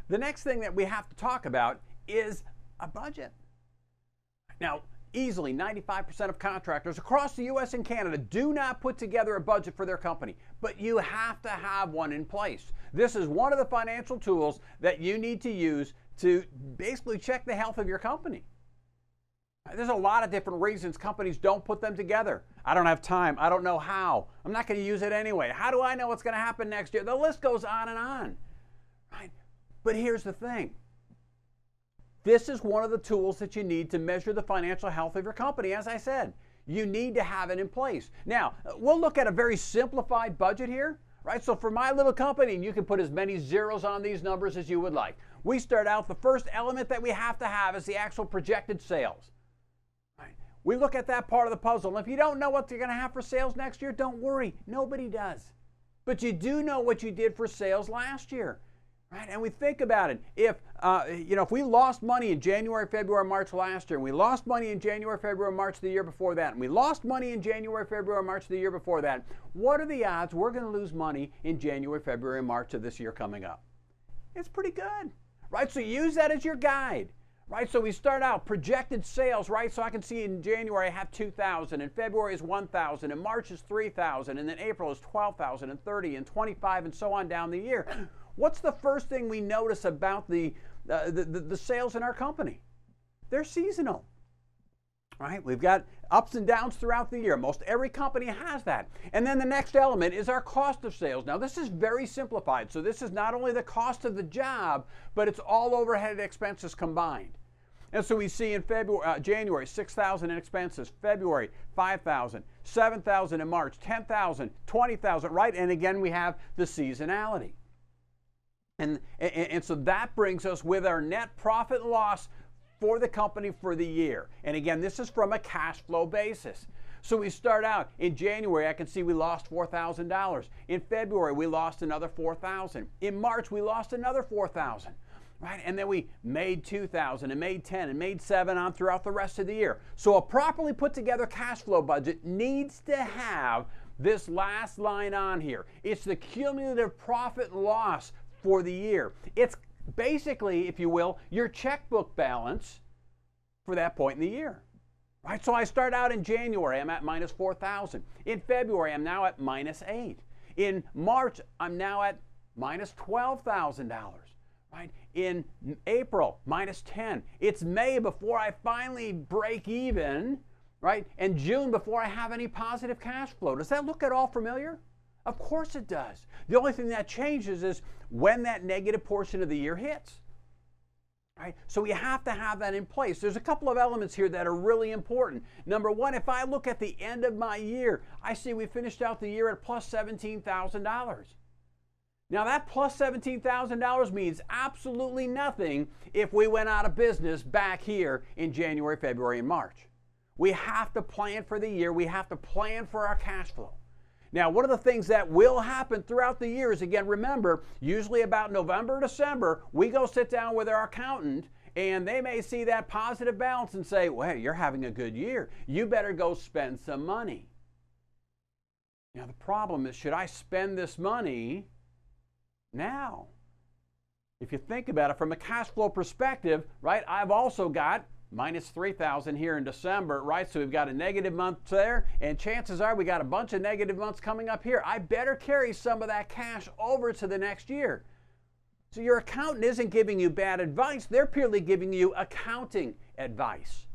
the next thing that we have to talk about is a budget. Now, easily 95% of contractors across the U.S. and Canada do not put together a budget for their company, but you have to have one in place. This is one of the financial tools that you need to use to basically check the health of your company. There's a lot of different reasons companies don't put them together. I don't have time. I don't know how. I'm not going to use it anyway. How do I know what's going to happen next year? The list goes on and on. Right? But here's the thing. This is one of the tools that you need to measure the financial health of your company. As I said, you need to have it in place. Now, we'll look at a very simplified budget here, right? So for my little company, and you can put as many zeros on these numbers as you would like. We start out, the first element that we have to have is the actual projected sales. Right? We look at that part of the puzzle. And if you don't know what you're going to have for sales next year, don't worry. Nobody does. But you do know what you did for sales last year. Right? And we think about it. If we lost money in January, February, March last year, and we lost money in January, February, March the year before that, and we lost money in January, February, March the year before that, what are the odds we're going to lose money in January, February, and March of this year coming up? It's pretty good, right? So use that as your guide, right? So we start out projected sales, right? So I can see in January I have 2,000, and February is 1,000, and March is 3,000, and then April is 12,000, and 30, and 25, and so on down the year. What's the first thing we notice about the sales in our company? They're seasonal, right? We've got ups and downs throughout the year. Most every company has that. And then the next element is our cost of sales. Now, this is very simplified. So this is not only the cost of the job, but it's all overhead expenses combined. And so we see in January, 6,000 in expenses, February, 5,000, 7,000 in March, 10,000, 20,000, right? And again, we have the seasonality. And so that brings us with our net profit and loss for the company for the year. And again, this is from a cash flow basis. So we start out in January, I can see we lost $4,000. In February, we lost another $4,000. In March, we lost another $4,000. Right? And then we made 2,000 and made 10 and made 7 on throughout the rest of the year. So a properly put together cash flow budget needs to have this last line on here. It's the cumulative profit and loss for the year. It's basically, if you will, your checkbook balance for that point in the year. Right? So I start out in January, I'm at minus 4,000. In February, I'm now at minus 8. In March, I'm now at minus $12,000. Right? In April, minus 10. It's May before I finally break even, right? And June before I have any positive cash flow. Does that look at all familiar? Of course it does. The only thing that changes is when that negative portion of the year hits. Right? So we have to have that in place. There's a couple of elements here that are really important. Number one, if I look at the end of my year, I see we finished out the year at plus $17,000. Now that plus $17,000 means absolutely nothing if we went out of business back here in January, February, and March. We have to plan for the year. We have to plan for our cash flow. Now, one of the things that will happen throughout the year is, again, remember, usually about November, December, we go sit down with our accountant, and they may see that positive balance and say, well, hey, you're having a good year. You better go spend some money. Now, the problem is, should I spend this money now? If you think about it from a cash flow perspective, right, I've also got minus 3,000 here in December, right? So we've got a negative month there, and chances are we got a bunch of negative months coming up here. I better carry some of that cash over to the next year. So your accountant isn't giving you bad advice. They're purely giving you accounting advice.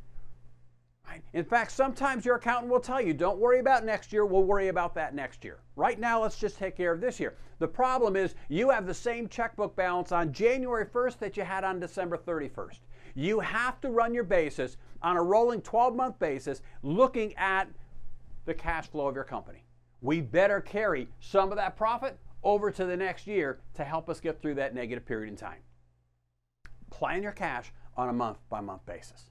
Right? In fact, sometimes your accountant will tell you, don't worry about next year, we'll worry about that next year. Right now, let's just take care of this year. The problem is you have the same checkbook balance on January 1st that you had on December 31st. You have to run your basis on a rolling 12-month basis looking at the cash flow of your company. We better carry some of that profit over to the next year to help us get through that negative period in time. Plan your cash on a month-by-month basis.